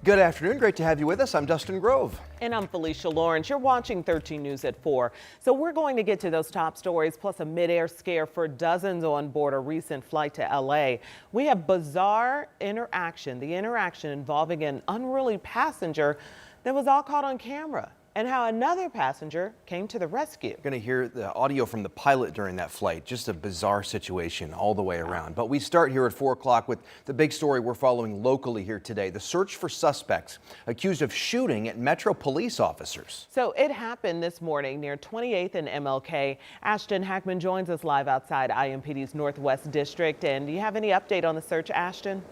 Good afternoon. Great to have you with us. I'm Dustin Grove. And I'm Felicia Lawrence. You're watching 13 News at 4. So we're going to get to those top stories, plus a mid-air scare for dozens on board a recent flight to L.A. We have bizarre interaction, the interaction involving an unruly passenger that was all caught on camera, and how another passenger came to the rescue. Going to hear the audio from the pilot during that flight. Just a bizarre situation all the way around. But we start here at 4 o'clock with the big story we're following locally here today. The search for suspects accused of shooting at Metro police officers. So it happened this morning near 28th and MLK. Ashton Hackman joins us live outside IMPD's Northwest District. And do you have any update on the search, Ashton?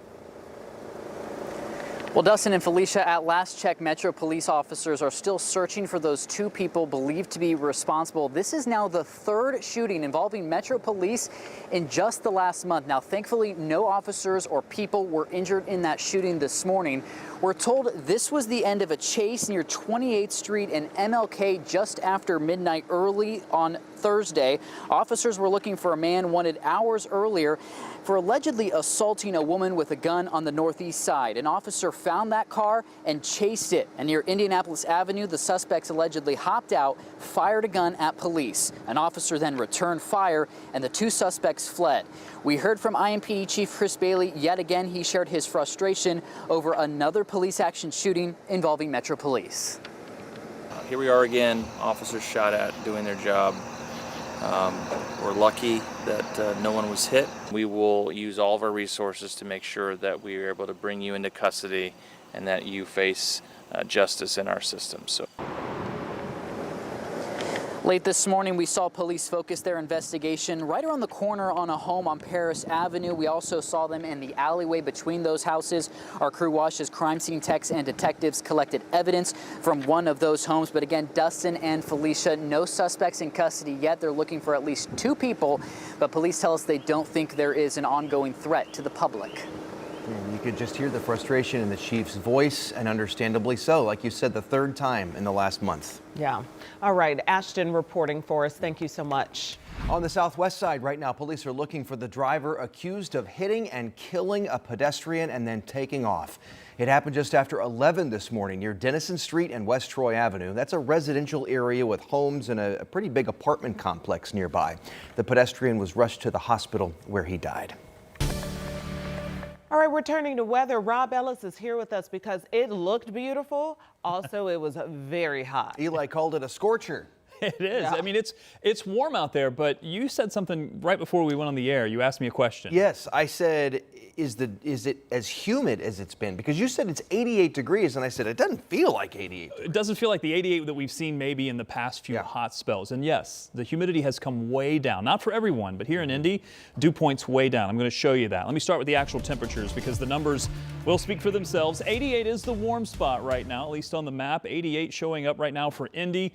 Well, Dustin and Felicia, at last check, Metro police officers are still searching for those two people believed to be responsible. This is now the third shooting involving Metro police in just the last month. Now, thankfully, no officers or people were injured in that shooting this morning. We're told this was the end of a chase near 28th Street and MLK just after midnight early on Thursday. Officers were looking for a man wanted hours earlier for allegedly assaulting a woman with a gun on the northeast side. An officer found that car and chased it. And near Indianapolis Avenue, the suspects allegedly hopped out, fired a gun at police. An officer then returned fire, and the two suspects fled. We heard from IMPD Chief Chris Bailey. Yet again, he shared his frustration over another police action shooting involving Metro Police. Here we are again, officers shot at doing their job. We're lucky that no one was hit. We will use all of our resources to make sure that we are able to bring you into custody and that you face justice in our system. Late this morning, we saw police focus their investigation right around the corner on a home on Paris Avenue. We also saw them in the alleyway between those houses. Our crew watched as crime scene techs and detectives collected evidence from one of those homes. But again, Dustin and Felicia, no suspects in custody yet. They're looking for at least two people, but police tell us they don't think there is an ongoing threat to the public. And you could just hear the frustration in the chief's voice, and understandably so. Like you said, the third time in the last month. Yeah. All right. Ashton reporting for us. Thank you so much. On the southwest side right now, police are looking for the driver accused of hitting and killing a pedestrian and then taking off. It happened just after 11 this morning near Denison Street and West Troy Avenue. That's a residential area with homes and a pretty big apartment complex nearby. The pedestrian was rushed to the hospital where he died. All right, we're turning to weather. Rob Ellis is here with us because it looked beautiful. Also, it was very hot. Eli called it a scorcher. It is. Yeah. I mean, it's warm out there, but you said something right before we went on the air. You asked me a question. Yes, I said, is it as humid as it's been? Because you said it's 88 degrees, and I said, it doesn't feel like 88. It doesn't feel like the 88 that we've seen maybe in the past few hot spells. And yes, the humidity has come way down. Not for everyone, but here in Indy, dew point's way down. I'm going to show you that. Let me start with the actual temperatures because the numbers will speak for themselves. 88 is the warm spot right now, at least on the map. 88 showing up right now for Indy,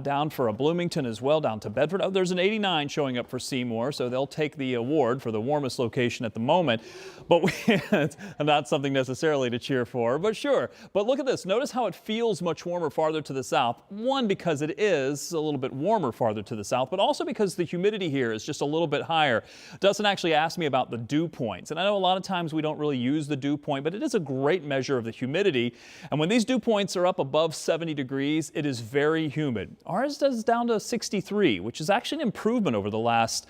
down for Bloomington as well, down to Bedford. Oh, there's an 89 showing up for Seymour, so they'll take the award for the warmest location at the moment. But it's not something necessarily to cheer for, but sure. But look at this. Notice how it feels much warmer farther to the south. One, because it is a little bit warmer farther to the south, but also because the humidity here is just a little bit higher. Dustin actually asked me about the dew points, and I know a lot of times we don't really use the dew point, but it is a great measure of the humidity. And when these dew points are up above 70 degrees, it is very humid. Ours is down to 63, which is actually an improvement over the last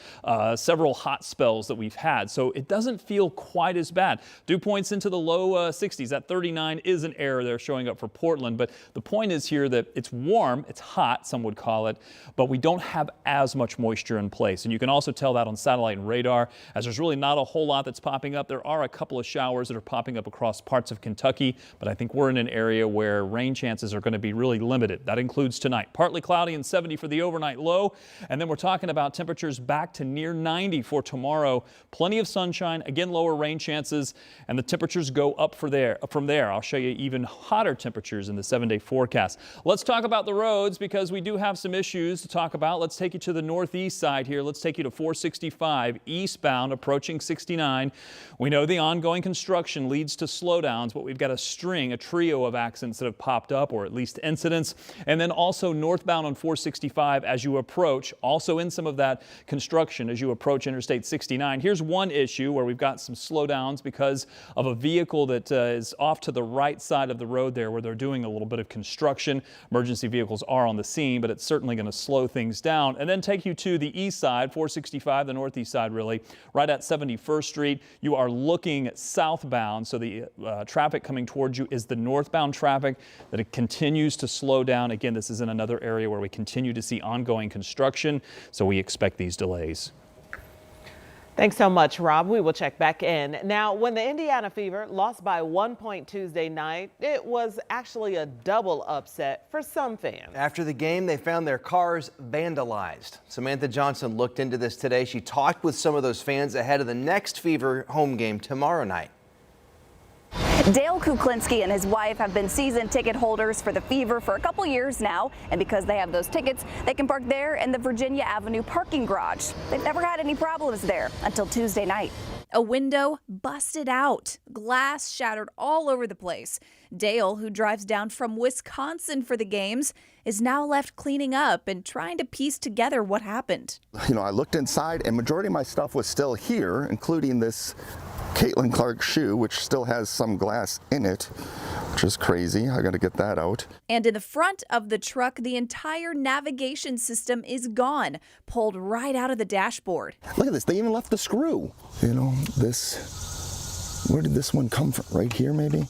several hot spells that we've had. So it doesn't feel quite as bad. Dew points into the low 60s. That 39 is an error there showing up for Portland. But the point is here that it's warm, it's hot, some would call it, but we don't have as much moisture in place. And you can also tell that on satellite and radar, as there's really not a whole lot that's popping up. There are a couple of showers that are popping up across parts of Kentucky, but I think we're in an area where rain chances are going to be really limited. That includes tonight. Partly cloudy and 70 for the overnight low. And then we're talking about temperatures back to near 90 for tomorrow. Plenty of sunshine, again, lower rain chances, and the temperatures go up from there. I'll show you even hotter temperatures in the 7-day forecast. Let's talk about the roads because we do have some issues to talk about. Let's take you to the northeast side here. Let's take you to 465 eastbound approaching 69. We know the ongoing construction leads to slowdowns, but we've got a trio of accidents that have popped up, or at least incidents. And then also northbound on 465 465 as you approach, also in some of that construction as you approach Interstate 69. Here's one issue where we've got some slowdowns because of a vehicle that is off to the right side of the road there where they're doing a little bit of construction. Emergency vehicles are on the scene, but it's certainly going to slow things down. And then take you to the east side, 465, the northeast side really, right at 71st Street. You are looking southbound, so the traffic coming towards you is the northbound traffic that it continues to slow down. Again, this is in another area where we continue to see ongoing construction, so we expect these delays. Thanks so much, Rob. We will check back in. Now, when the Indiana Fever lost by 1 point Tuesday night, it was actually a double upset for some fans. After the game, they found their cars vandalized. Samantha Johnson looked into this today. She talked with some of those fans ahead of the next Fever home game tomorrow night. Dale Kuklinski and his wife have been season ticket holders for the Fever for a couple years now, and because they have those tickets, they can park there in the Virginia Avenue parking garage. They've never had any problems there until Tuesday night. A window busted out, glass shattered all over the place. Dale, who drives down from Wisconsin for the games, is now left cleaning up and trying to piece together what happened. You know, I looked inside and majority of my stuff was still here, including this Caitlin Clark shoe, which still has some glass in it, which is crazy. I got to get that out. And in the front of the truck, the entire navigation system is gone, pulled right out of the dashboard. Look at this. They even left the screw. You know, this, where did this one come from? Right here, maybe?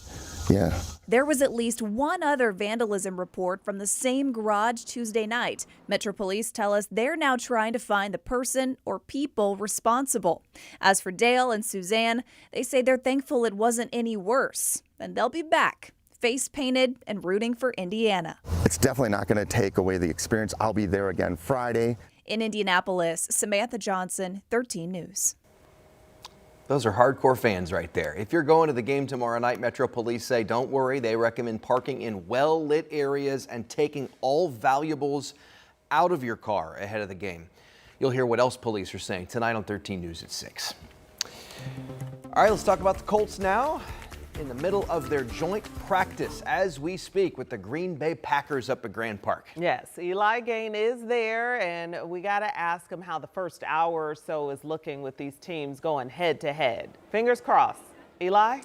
Yeah. There was at least one other vandalism report from the same garage Tuesday night. Metro Police tell us they're now trying to find the person or people responsible. As for Dale and Suzanne, they say they're thankful it wasn't any worse. And they'll be back, face painted and rooting for Indiana. It's definitely not going to take away the experience. I'll be there again Friday. In Indianapolis, Samantha Johnson, 13 News. Those are hardcore fans right there. If you're going to the game tomorrow night, Metro Police say don't worry. They recommend parking in well-lit areas and taking all valuables out of your car ahead of the game. You'll hear what else police are saying tonight on 13 News at 6. All right, let's talk about the Colts now. In the middle of their joint practice as we speak with the Green Bay Packers up at Grand Park. Yes, Eli Gain is there, and we got to ask him how the first hour or so is looking with these teams going head to head. Fingers crossed. Eli?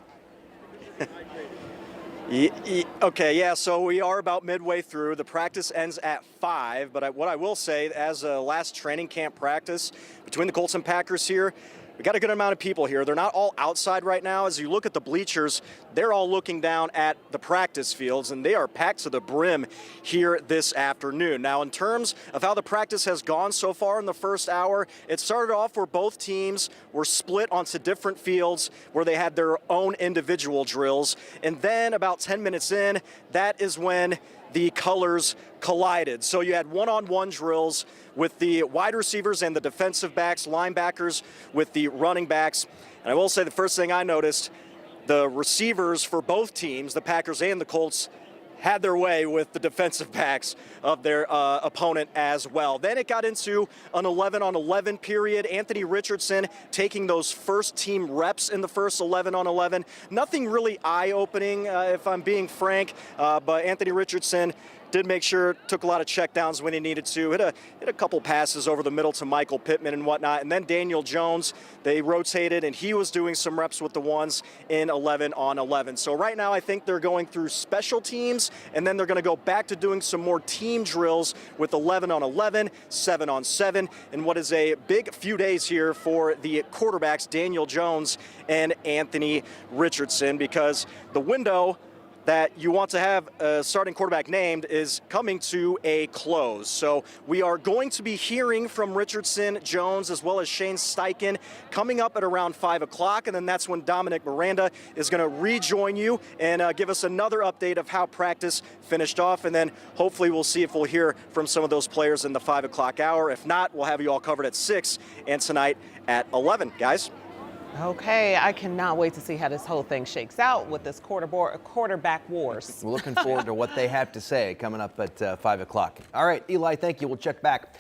Okay, yeah, so we are about midway through. The practice ends at 5, but what I will say, as a last training camp practice between the Colts and Packers here, we got a good amount of people here. They're not all outside right now. As you look at the bleachers, they're all looking down at the practice fields, and they are packed to the brim here this afternoon. Now, in terms of how the practice has gone so far in the first hour, it started off where both teams were split onto different fields where they had their own individual drills. And then about 10 minutes in, that is when the colors collided. So you had one-on-one drills with the wide receivers and the defensive backs, linebackers with the running backs. And I will say the first thing I noticed, the receivers for both teams, the Packers and the Colts, had their way with the defensive backs of their opponent as well. Then it got into an 11-on-11 period. Anthony Richardson taking those first team reps in the first 11-on-11. Nothing really eye-opening, if I'm being frank, but Anthony Richardson did make sure, took a lot of checkdowns when he needed to, hit a couple passes over the middle to Michael Pittman and whatnot. And then Daniel Jones, they rotated, and he was doing some reps with the ones in 11-on-11. So right now I think they're going through special teams, and then they're going to go back to doing some more team drills with 11-on-11, 7-on-7, and what is a big few days here for the quarterbacks, Daniel Jones and Anthony Richardson, because the window that you want to have a starting quarterback named is coming to a close. So we are going to be hearing from Richardson, Jones, as well as Shane Steichen coming up at around 5 o'clock, and then that's when Dominic Miranda is going to rejoin you and give us another update of how practice finished off, and then hopefully we'll see if we'll hear from some of those players in the 5 o'clock hour. If not, we'll have you all covered at 6 and tonight at 11. Guys? Okay, I cannot wait to see how this whole thing shakes out with this quarterback wars. We're looking forward to what they have to say coming up at 5 o'clock. All right, Eli, thank you. We'll check back.